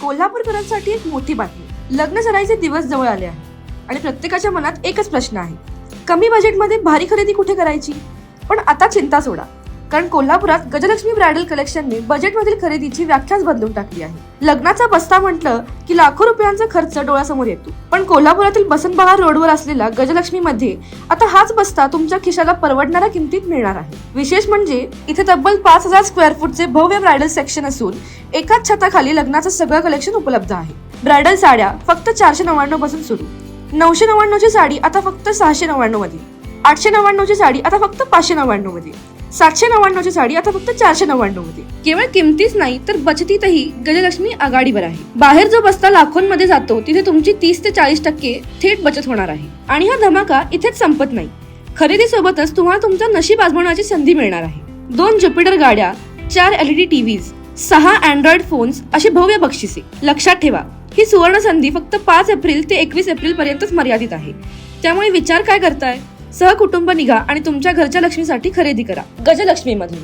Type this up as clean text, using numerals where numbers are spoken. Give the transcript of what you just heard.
कोल्हापूरकरांसाठी एक मोठी बातमी. लग्न सराईचे दिवस जवळ आले आहे आणि प्रत्येकाच्या मनात एकच प्रश्न आहे, कमी बजेटमध्ये भारी खरेदी कुठे करायची? पण आता चिंता सोडा, कारण कोल्हापुरात गजलक्ष्मी ब्रायडल कलेक्शनने बजेटमधील खरेदीची व्याख्याच बदलून टाकली आहे. लग्नाचा बस्ता म्हटलं की लाखो रुपयांचा खर्च डोळ्यासमोर येतो, पण कोल्हापुरातील बसंतबहार रोडवर असलेला गजलक्ष्मीमध्ये आता हाच बस्ता तुमच्या खिशाला परवडणाऱ्या किमतीत मिळणार आहे. विशेष म्हणजे इथे तब्बल 5,000 स्क्वेअर फूटचे भव्य ब्रायडल सेक्शन असून एकाच छताखाली लग्नाचं सगळं कलेक्शन उपलब्ध आहे. ब्रायडल साड्या फक्त 499 पासून सुरू, 999 ची साडी आता फक्त 699 मध्ये, 899 ची साडी आता फक्त 599 मध्ये, 799 ची साडी आता फक्त 499 मध्ये. केवळ किमतीच नाही तर बचतीतही गजलक्ष्मी आघाडीवर आहे. बाहेर जो बस्ता लाखोंमध्ये जातो तिथे तुमची 30 ते 40% थेट बचत होणार आहे. आणि हा धमाका इथेच संपत नाही. खरेदीसोबतच तुम्हाला तुमचं नशीब आजमावण्याची संधी मिळणार आहे. 2 ज्युपिटर गाड्या, 4 LED टीव्हीज, 6 अँड्रॉइड फोन्स अशी भव्य बक्षिसे. लक्षात ठेवा, ही सुवर्ण संधी फक्त 5 एप्रिल ते 21 एप्रिल पर्यंतच मर्यादित आहे. त्यामुळे विचार काय करताय? सहकुटुंब निघा आणि तुमच्या घरच्या लक्ष्मीसाठी खरेदी करा गजलक्ष्मीमधून.